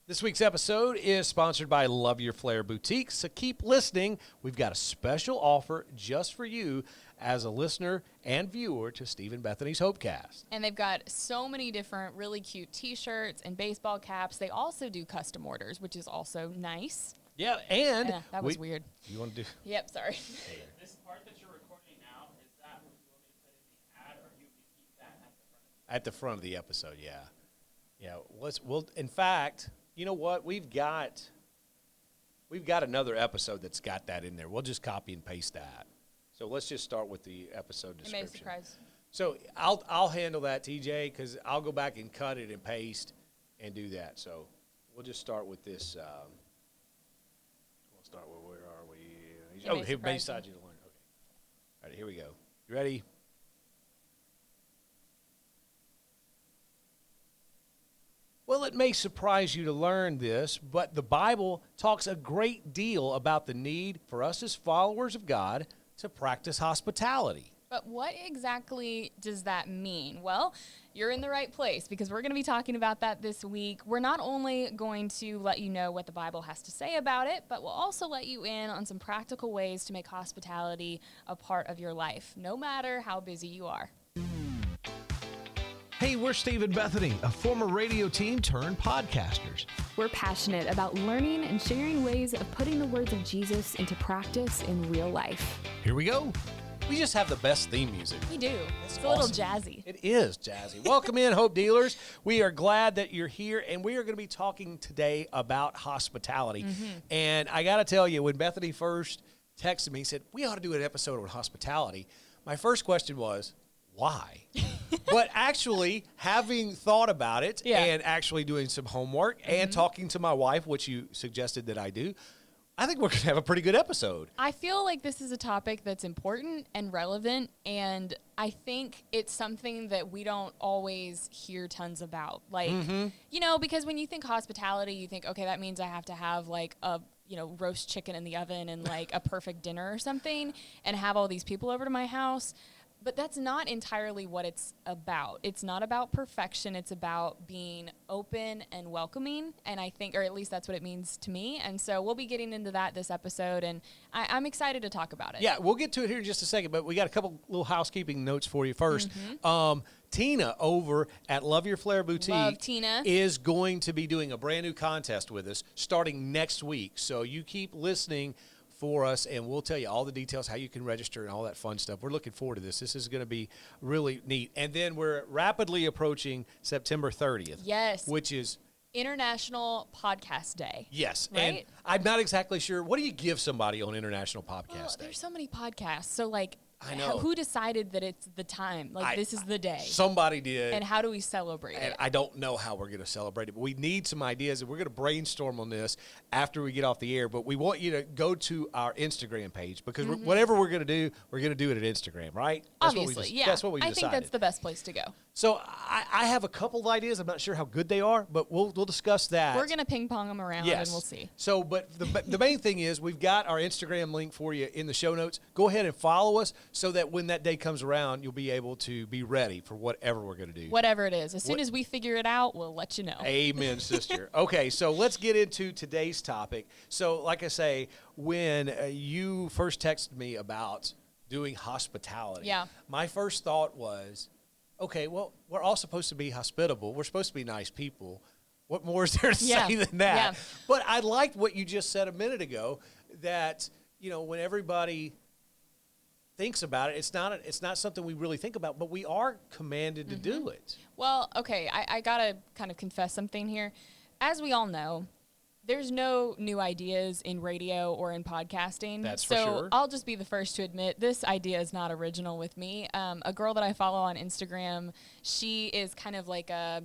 This week's episode is sponsored by Love Your Flair Boutique, so keep listening. We've got a special offer just for you as a listener and viewer to Steve and Bethany's Hopecast. And they've got so many different really cute t-shirts and baseball caps. They also do custom orders, which is also nice. Yeah, and... Yeah, that was weird. You want to do... Yep, sorry. This part that you're recording now, is that what you want me to put in the ad, or you can keep that at the front of the episode, yeah. Yeah, in fact... You know what? We've got another episode that's got that in there. We'll just copy and paste that. So let's just start with the episode description. It may surprise. So I'll handle that, TJ, because I'll go back and cut it and paste and do that. So we'll just start with this. We'll start with where are we? Here, Bayside you to learn. Okay. All right, here we go. You ready? Well, it may surprise you to learn this, but the Bible talks a great deal about the need for us as followers of God to practice hospitality. But what exactly does that mean? Well, you're in the right place because we're going to be talking about that this week. We're not only going to let you know what the Bible has to say about it, but we'll also let you in on some practical ways to make hospitality a part of your life, no matter how busy you are. Hey, we're Steve and Bethany, a former radio team turned podcasters. We're passionate about learning and sharing ways of putting the words of Jesus into practice in real life. Here we go. We just have the best theme music. We do. It's a little jazzy. It is jazzy. Welcome in, Hope Dealers. We are glad that you're here, and we are going to be talking today about hospitality. Mm-hmm. And I got to tell you, when Bethany first texted me, said, we ought to do an episode on hospitality, my first question was, why? But actually, having thought about it and actually doing some homework and talking to my wife, which you suggested that I do, I think we're going to have a pretty good episode. I feel like this is a topic that's important and relevant, and I think it's something that we don't always hear tons about. Like, you know, because when you think hospitality, you think, okay, that means I have to have like a roast chicken in the oven and like a perfect dinner or something and have all these people over to my house. But that's not entirely what it's about. It's not about perfection. It's about being open and welcoming. And I think, or at least that's what it means to me. And so we'll be getting into that this episode. And I'm excited to talk about it. Yeah, we'll get to it here in just a second. But we got a couple little housekeeping notes for you first. Tina over at Love Your Flair Boutique is going to be doing a brand new contest with us starting next week. So you keep listening for us, and we'll tell you all the details, how you can register and all that fun stuff. We're looking forward to this. This is going to be really neat. And then we're rapidly approaching September 30th. Yes. Which is International Podcast Day. Yes. Right? And I'm not exactly sure. What do you give somebody on International Podcast Day? There's so many podcasts. So, like, I know. Who decided that it's the time? Like, this is the day. Somebody did. And how do we celebrate it? I don't know how we're going to celebrate it, but we need some ideas, and we're going to brainstorm on this after we get off the air. But we want you to go to our Instagram page because whatever we're going to do it at Instagram, right? Obviously, yeah. That's what we decided. I think that's the best place to go. So I have a couple of ideas. I'm not sure how good they are, but we'll discuss that. We're going to ping pong them around, and we'll see. So, but the main thing is we've got our Instagram link for you in the show notes. Go ahead and follow us so that when that day comes around, you'll be able to be ready for whatever we're going to do. Whatever it is. As soon as we figure it out, we'll let you know. Amen, sister. Okay, so let's get into today's topic. So, like I say, when you first texted me about doing hospitality, my first thought was, okay, well, we're all supposed to be hospitable. We're supposed to be nice people. What more is there to say than that? Yeah. But I liked what you just said a minute ago, that, you know, when everybody thinks about it, it's not something we really think about, but we are commanded to do it. Well, okay, I got to kind of confess something here. As we all know, there's no new ideas in radio or in podcasting. That's for sure. So I'll just be the first to admit this idea is not original with me. A girl that I follow on Instagram, she is kind of like a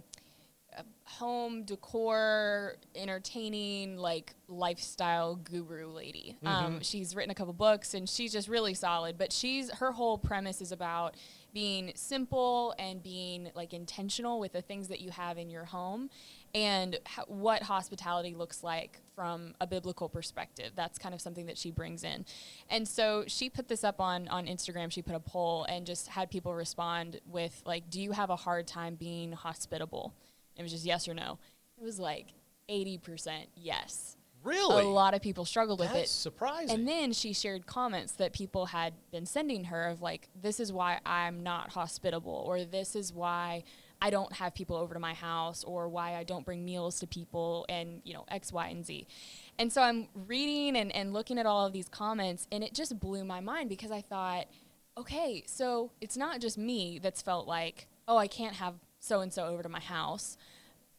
home decor, entertaining, like lifestyle guru lady. She's written a couple books and she's just really solid, but her whole premise is about being simple and being like intentional with the things that you have in your home and what hospitality looks like from a biblical perspective. That's kind of something that she brings in. And so she put this up on Instagram. She put a poll and just had people respond with like, do you have a hard time being hospitable? It was just yes or no. It was like 80% yes. Really? A lot of people struggled with it. That's surprising. And then she shared comments that people had been sending her of like, this is why I'm not hospitable, or this is why I don't have people over to my house, or why I don't bring meals to people, and, you know, X, Y, and Z. And so I'm reading and looking at all of these comments, and it just blew my mind, because I thought, okay, so it's not just me that's felt like, oh, I can't have so-and-so over to my house.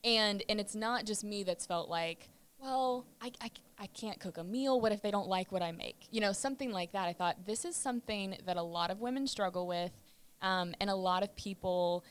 And it's not just me that's felt like, well, I can't cook a meal. What if they don't like what I make? You know, something like that. I thought this is something that a lot of women struggle with, and a lot of people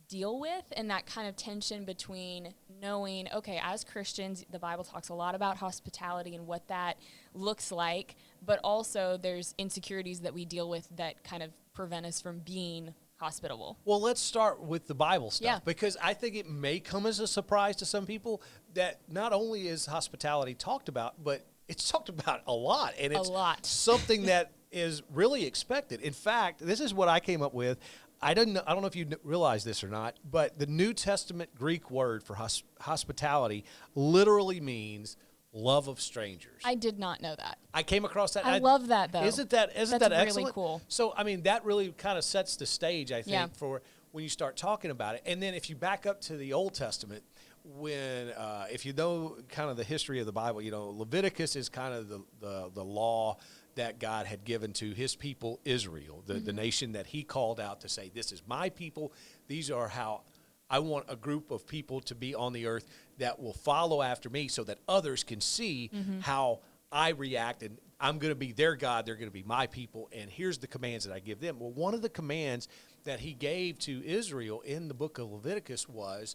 deal with, and that kind of tension between knowing, okay, as Christians, the Bible talks a lot about hospitality and what that looks like, but also there's insecurities that we deal with that kind of prevent us from being hospitable. Well, let's start with the Bible stuff, Yeah. because I think it may come as a surprise to some people that not only is hospitality talked about, but it's talked about a lot, and it's something that is really expected. In fact, this is what I came up with. I don't know if you realize this or not, but the New Testament Greek word for hospitality literally means love of strangers. I did not know that. I came across that. I love that, though. Isn't that That's excellent? really cool. So, I mean, that really kind of sets the stage, I think, for when you start talking about it. And then if you back up to the Old Testament, when if you know kind of the history of the Bible, you know, Leviticus is kind of the law that God had given to his people, Israel, the nation that he called out to say, this is my people. These are how I want a group of people to be on the earth that will follow after me, so that others can see how I react, and I'm going to be their God, they're going to be my people, and here's the commands that I give them. Well, one of the commands that he gave to Israel in the book of Leviticus was,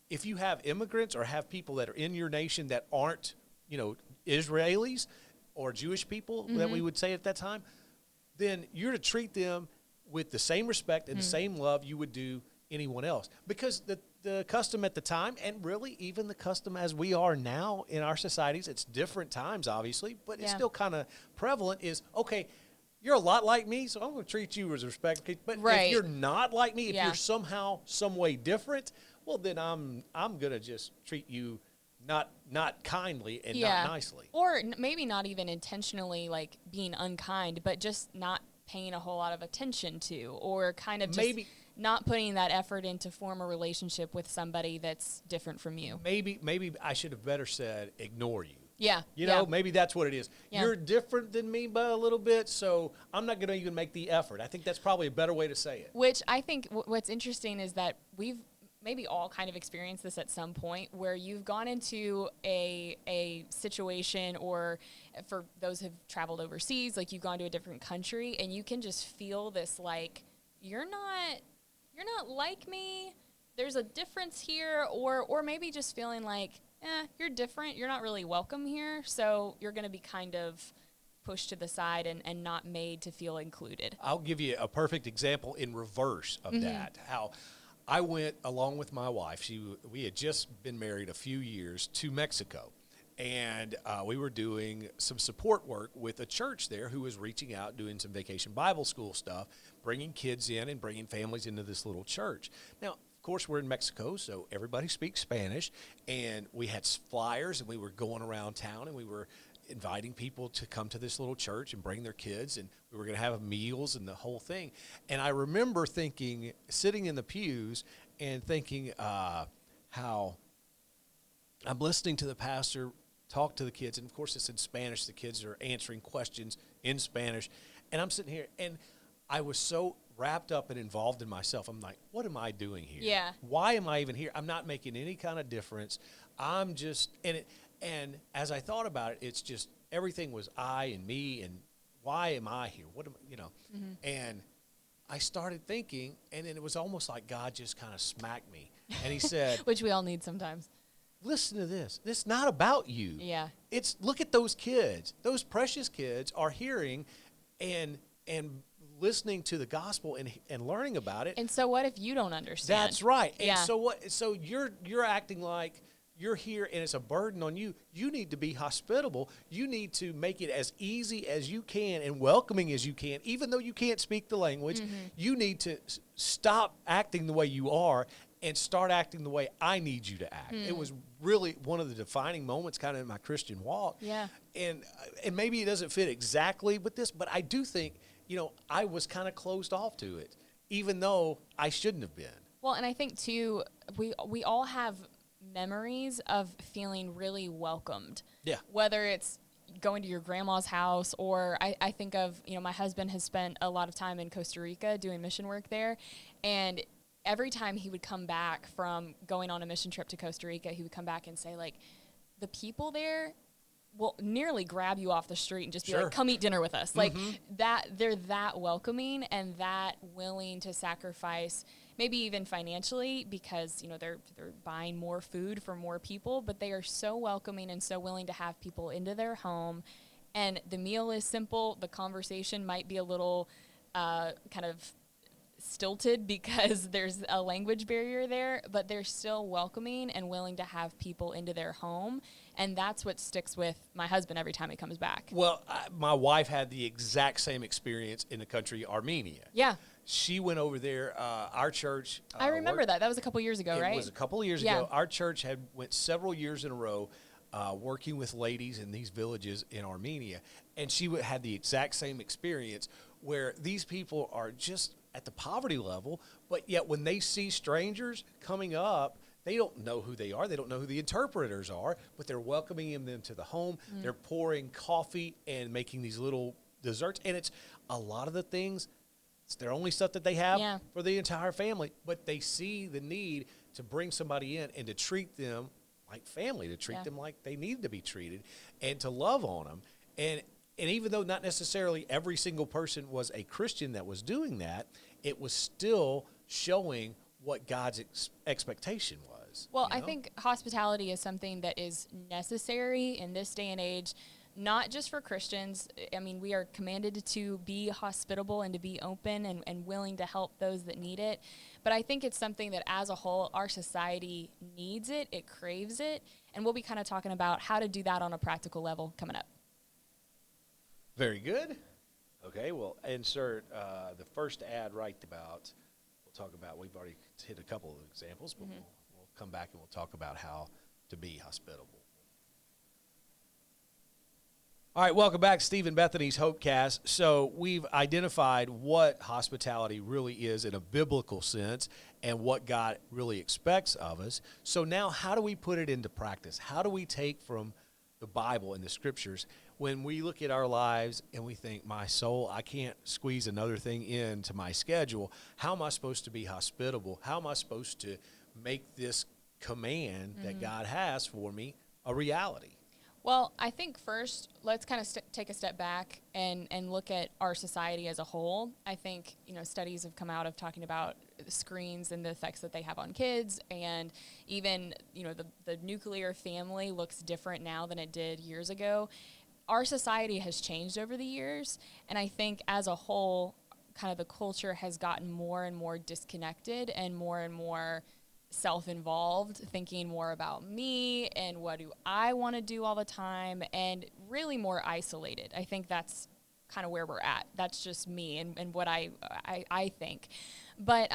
if you have immigrants or have people that are in your nation that aren't, you know, Israelis or Jewish people that we would say at that time, then you're to treat them with the same respect and the same love you would do anyone else. Because the custom at the time, and really even the custom as we are now in our societies, it's different times, obviously, but it's still kind of prevalent, is, okay, you're a lot like me, so I'm going to treat you with respect. But if you're not like me, if you're somehow, some way different, well, then I'm going to just treat you not kindly and not nicely. Or maybe not even intentionally, like, being unkind, but just not paying a whole lot of attention to, or kind of just not putting that effort in to form a relationship with somebody that's different from you. Maybe I should have better said ignore you. Yeah. You know, maybe that's what it is. Yeah. You're different than me by a little bit, so I'm not going to even make the effort. I think that's probably a better way to say it. Which I think what's interesting is that we've maybe all kind of experienced this at some point, where you've gone into a situation, or for those who've traveled overseas, like you've gone to a different country, and you can just feel this, like, you're not like me. There's a difference here, or maybe just feeling like, you're different. You're not really welcome here. So you're going to be kind of pushed to the side and not made to feel included. I'll give you a perfect example in reverse of that. How I went along with my wife. We had just been married a few years, to Mexico. And we were doing some support work with a church there who was reaching out, doing some vacation Bible school stuff, bringing kids in and bringing families into this little church. Now, of course, we're in Mexico, so everybody speaks Spanish. And we had flyers, and we were going around town, and we were inviting people to come to this little church and bring their kids, and we were going to have meals and the whole thing. And I remember thinking, sitting in the pews and thinking how I'm listening to the pastor talk to the kids, and of course it's in Spanish. The kids are answering questions in Spanish, and I'm sitting here, and I was so wrapped up and involved in myself. I'm like, what am I doing here? Yeah. Why am I even here? I'm not making any kind of difference. I'm just in it. And as I thought about it, it's just everything was I and me, and why am I here? What am I, you know? And I started thinking, and then it was almost like God just kind of smacked me, and he said, which we all need sometimes. Listen to this. This is not about you. Yeah. It's, look at those kids. Those precious kids are hearing and listening to the gospel and learning about it. And so what if you don't understand? That's right. And yeah. so what? So you're acting like you're here and it's a burden on you. You need to be hospitable. You need to make it as easy as you can and welcoming as you can, even though you can't speak the language. You need to stop acting the way you are and start acting the way I need you to act. It was really one of the defining moments kind of in my Christian walk. Yeah. And maybe it doesn't fit exactly with this, but I do think, I was kind of closed off to it, even though I shouldn't have been. Well, and I think, too, we all have memories of feeling really welcomed. Yeah. Whether it's going to your grandma's house, or I think of, my husband has spent a lot of time in Costa Rica doing mission work there, and every time he would come back from going on a mission trip to Costa Rica, he would come back and say, like, the people there will nearly grab you off the street and just be like, come eat dinner with us. Like, that they're that welcoming and that willing to sacrifice, maybe even financially, because, they're buying more food for more people, but they are so welcoming and so willing to have people into their home. And the meal is simple. The conversation might be a little kind of stilted because there's a language barrier there, but they're still welcoming and willing to have people into their home. And that's what sticks with my husband every time he comes back. Well, my wife had the exact same experience in the country Armenia. Yeah. She went over there. Our church. I remember that. That was a couple years ago, right? It was a couple of years ago. Our church had went several years in a row working with ladies in these villages in Armenia. And she had the exact same experience where these people are just at the poverty level, but yet when they see strangers coming up, they don't know who they are. They don't know who the interpreters are, but they're welcoming them to the home. They're pouring coffee and making these little desserts. And it's a lot of the things, it's their only stuff that they have for the entire family, but they see the need to bring somebody in and to treat them like family, to treat them like they need to be treated, and to love on them. And even though not necessarily every single person was a Christian that was doing that, it was still showing what God's expectation was. Well, I think hospitality is something that is necessary in this day and age, not just for Christians. I mean, we are commanded to be hospitable and to be open and willing to help those that need it. But I think it's something that as a whole, our society needs it, it craves it, and we'll be kind of talking about how to do that on a practical level coming up. Very good. Okay, we'll insert the first ad right about. We'll talk about, we've already hit a couple of examples, but we'll come back and we'll talk about how to be hospitable. All right, welcome back to Steve and Bethany's Hopecast. So we've identified what hospitality really is in a biblical sense and what God really expects of us. So now how do we put it into practice? How do we take from the Bible and the Scriptures when we look at our lives and we think, my soul, I can't squeeze another thing into my schedule. How am I supposed to be hospitable? How am I supposed to make this command that God has for me a reality? Well, I think first, let's kind of take a step back and look at our society as a whole. I think, studies have come out of talking about screens and the effects that they have on kids, and even, the nuclear family looks different now than it did years ago. Our society has changed over the years, and I think as a whole, kind of the culture has gotten more and more disconnected and more self-involved, thinking more about me and what do I want to do all the time, and really more isolated. I think that's kind of where we're at. That's just me and what I think. But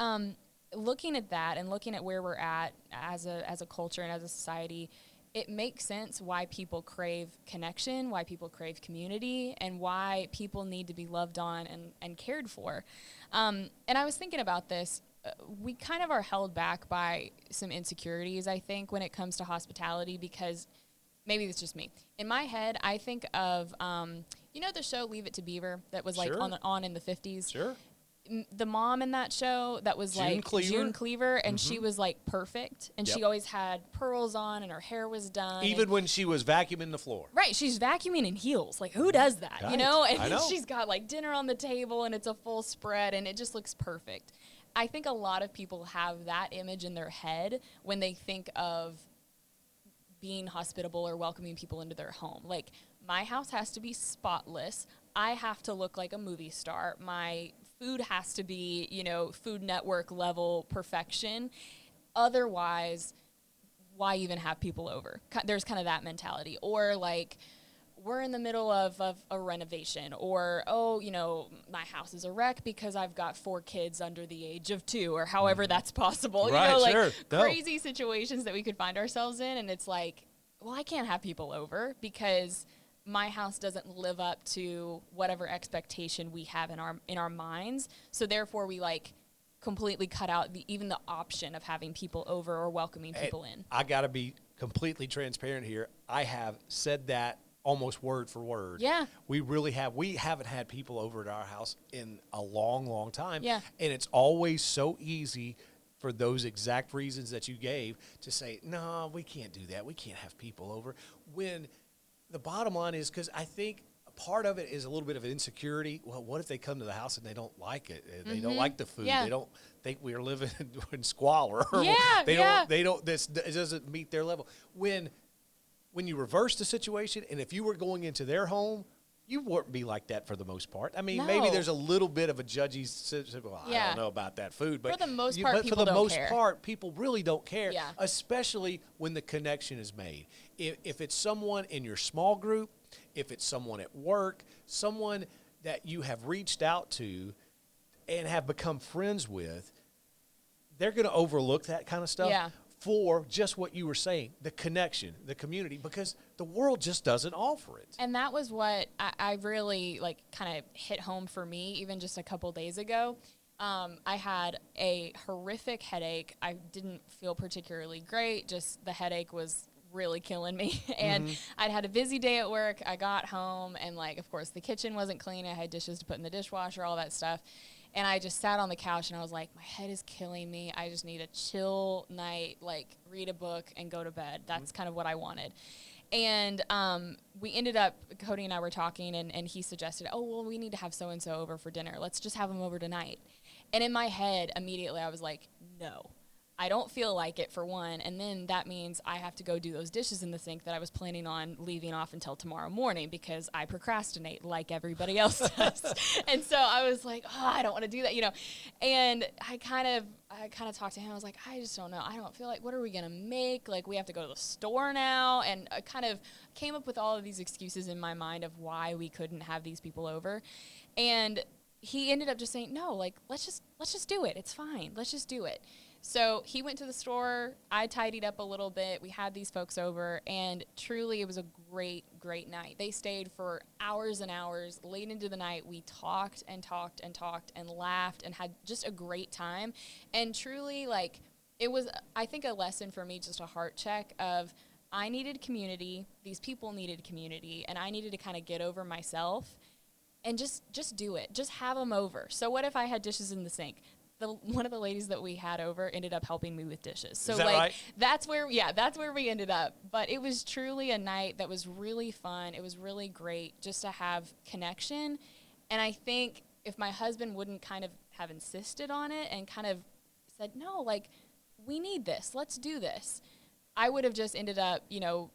looking at that and looking at where we're at as a culture and as a society, it makes sense why people crave connection, why people crave community, and why people need to be loved on and cared for. And I was thinking about this. We kind of are held back by some insecurities, I think, when it comes to hospitality, because maybe it's just me. In my head, I think of, the show Leave It to Beaver that was like on in the 50s? Sure. The mom in that show that was June Cleaver, and she was like perfect, and she always had pearls on, and her hair was done. Even when she was vacuuming the floor. Right, she's vacuuming in heels. Like, who does that, right. And I know. She's got like dinner on the table, and it's a full spread, and it just looks perfect. I think a lot of people have that image in their head when they think of being hospitable or welcoming people into their home. Like, my house has to be spotless. I have to look like a movie star. My food has to be, Food Network level perfection. Otherwise, why even have people over? There's kind of that mentality. Or like, we're in the middle of a renovation, or, oh, you know, my house is a wreck because I've got 4 kids under the age of 2, or however that's possible. Right, you know, like sure. crazy situations that we could find ourselves in. And it's like, well, I can't have people over because my house doesn't live up to whatever expectation we have in our minds. So therefore we like completely cut out even the option of having people over or welcoming people in. I got to be completely transparent here. I have said that almost word for word. Yeah. We really have. We haven't had people over at our house in a long, long time. Yeah. And it's always so easy for those exact reasons that you gave to say, no, we can't do that. We can't have people over. When the bottom line is, because I think part of it is a little bit of insecurity. Well, what if they come to the house and they don't like it? They don't like the food. Yeah. They don't think we're living in squalor. Yeah, They don't. It doesn't meet their level. When you reverse the situation, and if you were going into their home, you wouldn't be like that for the most part. I mean, maybe there's a little bit of a judgy. Well, I don't know about that food, but for the most part, people don't care. People really don't care. Yeah. Especially when the connection is made. If it's someone in your small group, if it's someone at work, someone that you have reached out to and have become friends with, they're going to overlook that kind of stuff. Yeah. For just what you were saying, the connection, the community, because the world just doesn't offer it. And that was what I really like kind of hit home for me even just a couple days ago. I had a horrific headache. I didn't feel particularly great. Just the headache was really killing me. And I'd had a busy day at work. I got home and like, of course, the kitchen wasn't clean. I had dishes to put in the dishwasher, all that stuff. And I just sat on the couch and I was like, my head is killing me. I just need a chill night, like read a book and go to bed. That's kind of what I wanted. And we ended up, Cody and I were talking and he suggested, oh, well, we need to have so-and-so over for dinner. Let's just have them over tonight. And in my head, immediately I was like, no. I don't feel like it, for one, and then that means I have to go do those dishes in the sink that I was planning on leaving off until tomorrow morning because I procrastinate like everybody else does. And so I was like, oh, I don't want to do that, you know. And I kind of talked to him. I was like, I just don't know. I don't feel like, what are we going to make? Like, we have to go to the store now. And I kind of came up with all of these excuses in my mind of why we couldn't have these people over. And he ended up just saying, no, like, let's just do it. It's fine. Let's just do it. So he went to the store, I tidied up a little bit, we had these folks over, and truly it was a great, great night. They stayed for hours and hours. Late into the night, we talked and talked and talked and laughed and had just a great time. And truly, like, it was, I think, a lesson for me, just a heart check of I needed community, these people needed community, and I needed to kind of get over myself and just do it. Just have them over. So what if I had dishes in the sink? One of the ladies that we had over ended up helping me with dishes. So, is that like, right? that's where we ended up. But it was truly a night that was really fun. It was really great just to have connection. And I think if my husband wouldn't kind of have insisted on it and kind of said, no, like, we need this, let's do this, I would have just ended up, you know,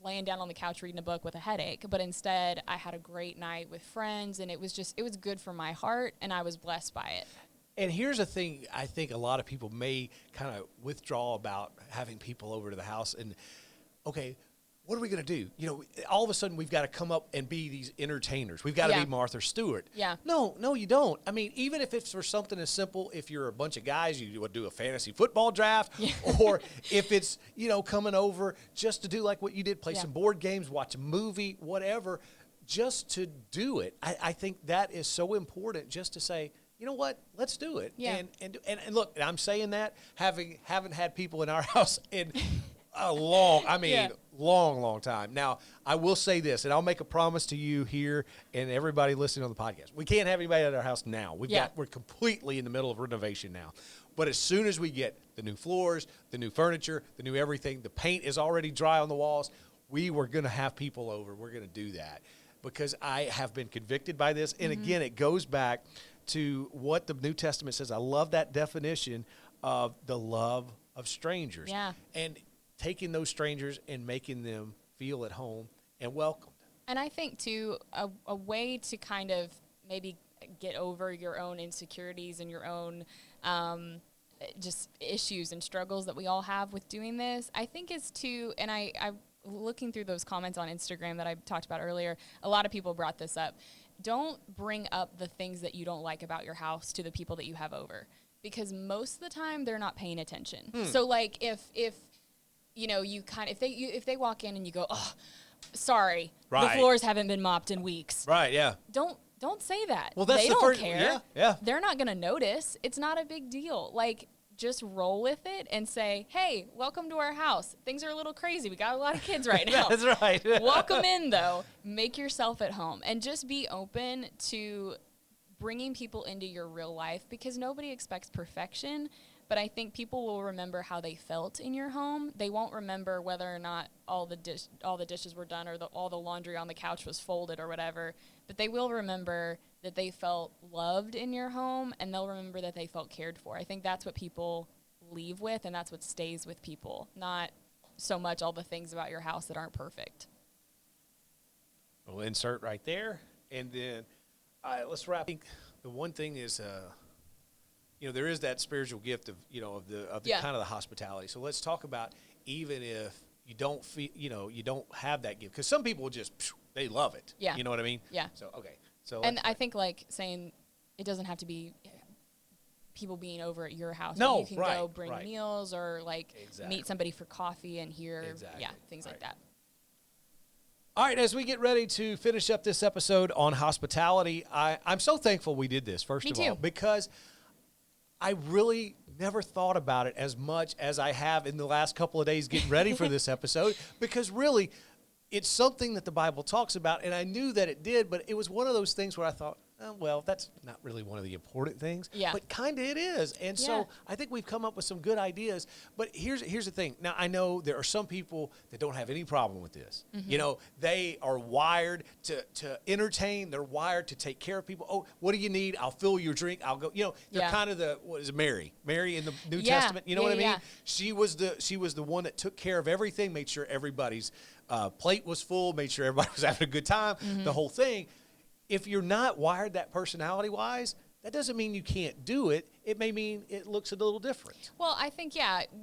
laying down on the couch reading a book with a headache. But instead, I had a great night with friends, and it was good for my heart, and I was blessed by it. And here's the thing I think a lot of people may kind of withdraw about having people over to the house. And, okay, what are we going to do? You know, all of a sudden we've got to come up and be these entertainers. We've got to be Martha Stewart. Yeah. No, you don't. I mean, even if it's for something as simple, if you're a bunch of guys, you would do a fantasy football draft, or if it's, you know, coming over just to do like what you did, play some board games, watch a movie, whatever, just to do it. I think that is so important, just to say, you know what? Let's do it. Yeah. And look, I'm saying that haven't had people in our house in a long time. Now, I will say this, and I'll make a promise to you here and everybody listening on the podcast. We can't have anybody at our house now. We're completely in the middle of renovation now. But as soon as we get the new floors, the new furniture, the new everything, the paint is already dry on the walls, we were going to have people over. We're going to do that because I have been convicted by this. And again, it goes back to what the New Testament says. I love that definition of the love of strangers. Yeah. And taking those strangers and making them feel at home and welcomed. And I think, too, a way to kind of maybe get over your own insecurities and your own just issues and struggles that we all have with doing this, I think is to, and I looking through those comments on Instagram that I talked about earlier, a lot of people brought this up. Don't bring up the things that you don't like about your house to the people that you have over, because most of the time they're not paying attention. So like if you know, if they walk in and you go, oh, sorry, the floors haven't been mopped in weeks. Right, yeah. Don't say that. Well, that's they the don't first, care. Yeah. They're not going to notice. It's not a big deal. Like, just roll with it and say, hey, welcome to our house. Things are a little crazy. We got a lot of kids right now. That's right. Welcome in, though. Make yourself at home. And just be open to bringing people into your real life, because nobody expects perfection. But I think people will remember how they felt in your home. They won't remember whether or not all the dishes were done or all the laundry on the couch was folded or whatever. But they will remember that they felt loved in your home, and they'll remember that they felt cared for. I think that's what people leave with, and that's what stays with people, not so much all the things about your house that aren't perfect. We'll insert right there. And then let's wrap. I think the one thing is, you know, there is that spiritual gift of, you know, of the kind of the hospitality. So let's talk about, even if you don't feel, you know, you don't have that gift, because some people just, they love it. Yeah. You know what I mean? Yeah. So, okay. So, and I think, like, saying it doesn't have to be people being over at your house. No, you can go bring meals, or like meet somebody for coffee and hear, things like that. All right, as we get ready to finish up this episode on hospitality, I'm so thankful we did this, first of all, because I really never thought about it as much as I have in the last couple of days getting ready for this episode, because really it's something that the Bible talks about, and I knew that it did, but it was one of those things where I thought, oh, well, that's not really one of the important things, but kind of it is. And so I think we've come up with some good ideas. But here's the thing. Now, I know there are some people that don't have any problem with this. You know, they are wired to entertain. They're wired to take care of people. Oh, what do you need? I'll fill your drink. I'll go. You know, they're kind of what is it, Mary in the New Testament? You know what I mean? Yeah. She was the one that took care of everything, made sure everybody's plate was full, made sure everybody was having a good time, the whole thing. If you're not wired that personality-wise, that doesn't mean you can't do it. It may mean it looks a little different. Well, I think,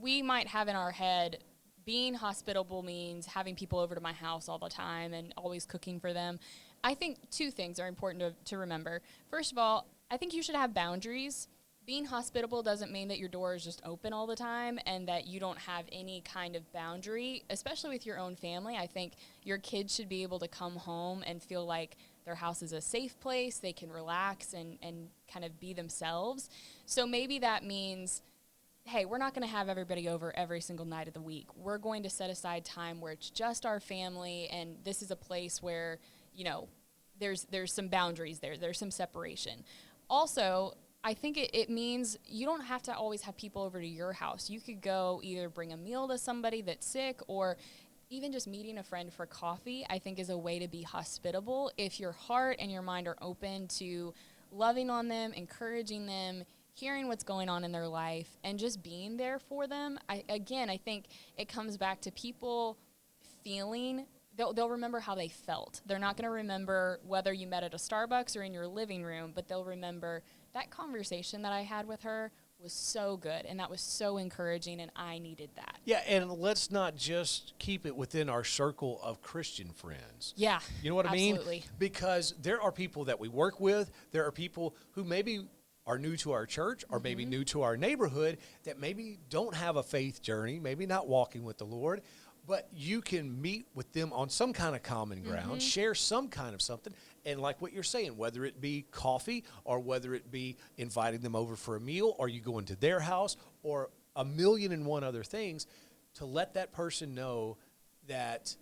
we might have in our head being hospitable means having people over to my house all the time and always cooking for them. I think two things are important to remember. First of all, I think you should have boundaries. Being hospitable doesn't mean that your door is just open all the time and that you don't have any kind of boundary, especially with your own family. I think your kids should be able to come home and feel like their house is a safe place. They can relax and kind of be themselves. So maybe that means, hey, we're not going to have everybody over every single night of the week. We're going to set aside time where it's just our family, and this is a place where, you know, there's some boundaries there. There's some separation. Also, I think it means you don't have to always have people over to your house. You could go either bring a meal to somebody that's sick, or even just meeting a friend for coffee, I think, is a way to be hospitable if your heart and your mind are open to loving on them, encouraging them, hearing what's going on in their life, and just being there for them. I think it comes back to people feeling, they'll remember how they felt. They're not going to remember whether you met at a Starbucks or in your living room, but they'll remember that conversation that I had with her was so good, and that was so encouraging, and I needed that. Yeah, and let's not just keep it within our circle of Christian friends. Yeah, you know what I mean? Absolutely. Because there are people that we work with, there are people who maybe are new to our church or maybe new to our neighborhood that maybe don't have a faith journey, maybe not walking with the Lord, but you can meet with them on some kind of common ground, share some kind of something, and like what you're saying, whether it be coffee or whether it be inviting them over for a meal or you go into their house or a million and one other things, to let that person know that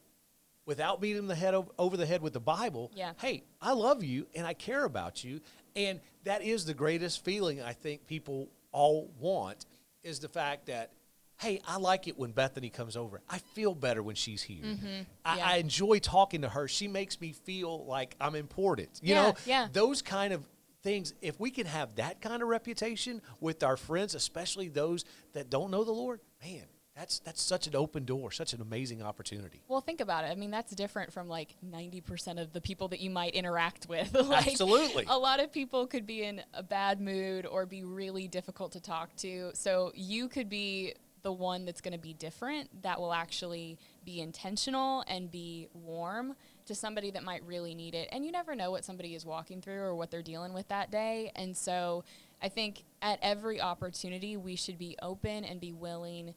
without beating them over the head with the Bible, hey, I love you and I care about you. And that is the greatest feeling I think people all want, is the fact that, hey, I like it when Bethany comes over. I feel better when she's here. I enjoy talking to her. She makes me feel like I'm important. You know, those kind of things. If we can have that kind of reputation with our friends, especially those that don't know the Lord, man, that's such an open door, such an amazing opportunity. Well, think about it. I mean, that's different from like 90% of the people that you might interact with. Like, absolutely. A lot of people could be in a bad mood or be really difficult to talk to. So you could be the one that's going to be different, that will actually be intentional and be warm to somebody that might really need it. And you never know what somebody is walking through or what they're dealing with that day. And so I think at every opportunity, we should be open and be willing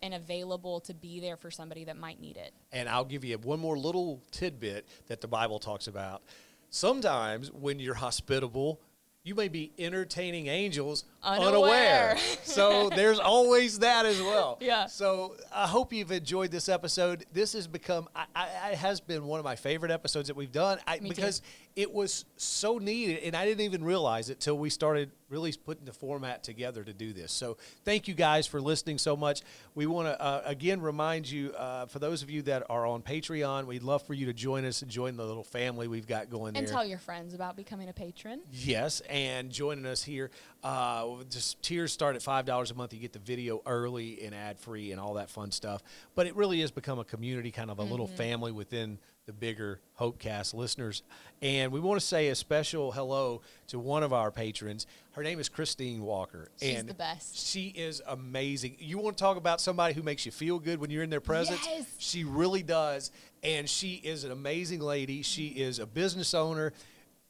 and available to be there for somebody that might need it. And I'll give you one more little tidbit that the Bible talks about. Sometimes when you're hospitable, you may be entertaining angels unaware. So there's always that as well. Yeah. So I hope you've enjoyed this episode. This has become, it has been one of my favorite episodes that we've done because it was so needed, and I didn't even realize it till we started really putting the format together to do this. So thank you guys for listening so much. We want to, again, remind you, for those of you that are on Patreon, we'd love for you to join us and join the little family we've got going there. And tell your friends about becoming a patron. Yes, and joining us here. Just tiers start at $5 a month. You get the video early and ad-free and all that fun stuff. But it really has become a community, kind of a little family within the bigger Hopecast listeners. And we want to say a special hello to one of our patrons. Her name is Christine Walker. She's the best. She is amazing. You want to talk about somebody who makes you feel good when you're in their presence? Yes. She really does. And she is an amazing lady. She is a business owner,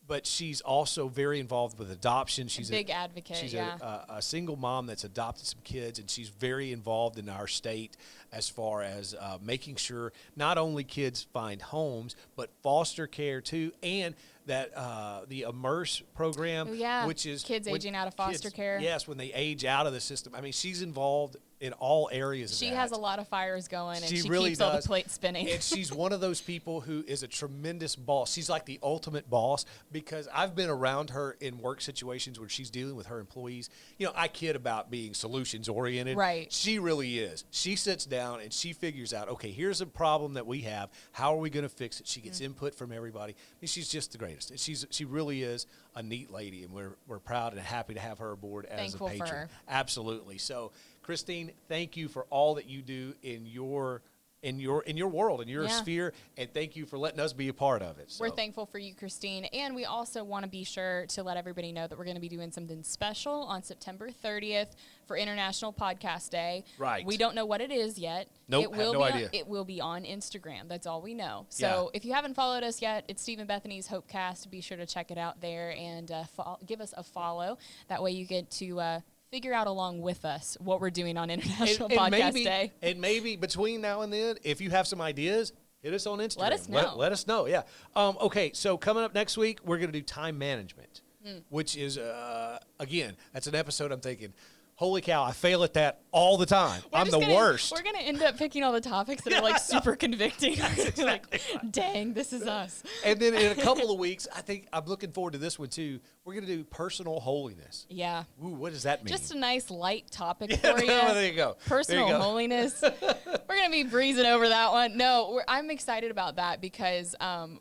but she's also very involved with adoption. She's a big advocate. She's a single mom that's adopted some kids, and she's very involved in our state as far as making sure not only kids find homes, but foster care too, and that the Immerse program, which is kids aging out of foster care. Yes, when they age out of the system. I mean, she's involved in all areas of that. She has a lot of fires going, and she really keeps does. all the plates spinning. And she's one of those people who is a tremendous boss. She's like the ultimate boss, because I've been around her in work situations where she's dealing with her employees. You know, I kid about being solutions-oriented. Right. She really is. She sits down and she figures out, okay, here's a problem that we have. How are we going to fix it? She gets input from everybody. I mean, she's just the greatest. And she really is a neat lady, and we're proud and happy to have her aboard as Thankful a patron. for her. Absolutely. So, Christine, thank you for all that you do in your world, in your sphere, and thank you for letting us be a part of it. So. We're thankful for you, Christine, and we also want to be sure to let everybody know that we're going to be doing something special on September 30th for International Podcast Day. Right. We don't know what it is yet. Nope, have no idea. It will be on Instagram. That's all we know. So if you haven't followed us yet, it's Stephen Bethany's Hopecast. Be sure to check it out there and give us a follow. That way you get to figure out along with us what we're doing on International Podcast Day. And maybe between now and then, if you have some ideas, hit us on Instagram. Let us know. Let us know, yeah. Okay, so coming up next week, we're going to do time management, which is, again, that's an episode I'm thinking, holy cow, I fail at that all the time. I'm the worst. We're going to end up picking all the topics that are like super convicting. Exactly like, dang, this is us. And then in a couple of weeks, I think I'm looking forward to this one too. We're going to do personal holiness. Yeah. Ooh, what does that mean? Just a nice light topic for you. There you go. Personal holiness. We're going to be breezing over that one. No, I'm excited about that because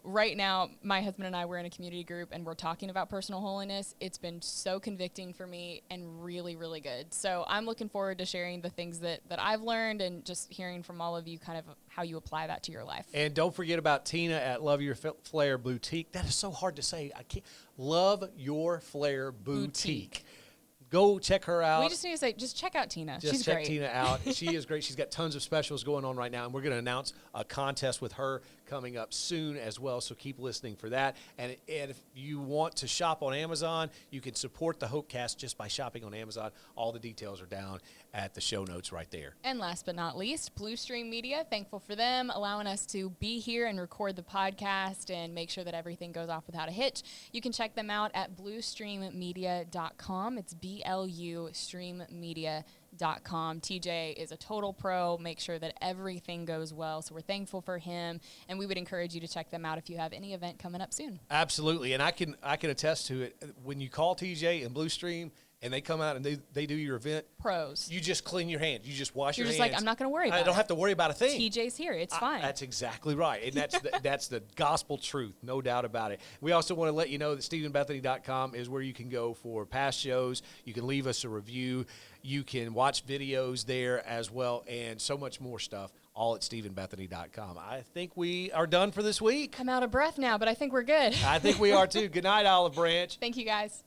right now, my husband and I, we're in a community group and we're talking about personal holiness. It's been so convicting for me and really, really good. So I'm looking forward to sharing the things that I've learned and just hearing from all of you kind of how you apply that to your life. And don't forget about Tina at Love Your Flair Boutique. That is so hard to say. I can't. Love Your Flair Boutique. Go check her out. We just need to say, just check out Tina. She's great. Check Tina out. She is great. She's got tons of specials going on right now, and we're going to announce a contest with her coming up soon as well, so keep listening for that. And if you want to shop on Amazon, you can support the Hopecast just by shopping on Amazon. All the details are down at the show notes right there. And last but not least, Blue Stream Media. Thankful for them allowing us to be here and record the podcast and make sure that everything goes off without a hitch. You can check them out at bluestreammedia.com. It's BLU streammedia.com. TJ is a total pro. Make sure that everything goes well. So we're thankful for him, and we would encourage you to check them out if you have any event coming up soon. Absolutely, and I can attest to it. When you call TJ and Blue Stream and they come out and they do your event, pros. You just clean your hands. You just wash your hands. You're just like, I'm not going to worry about it. I don't have to worry about a thing. TJ's here. It's fine. That's exactly right. And that's the gospel truth, no doubt about it. We also want to let you know that StephenBethany.com is where you can go for past shows. You can leave us a review. You can watch videos there as well, and so much more stuff, all at StephenBethany.com. I think we are done for this week. I'm out of breath now, but I think we're good. I think we are too. Good night, Olive Branch. Thank you, guys.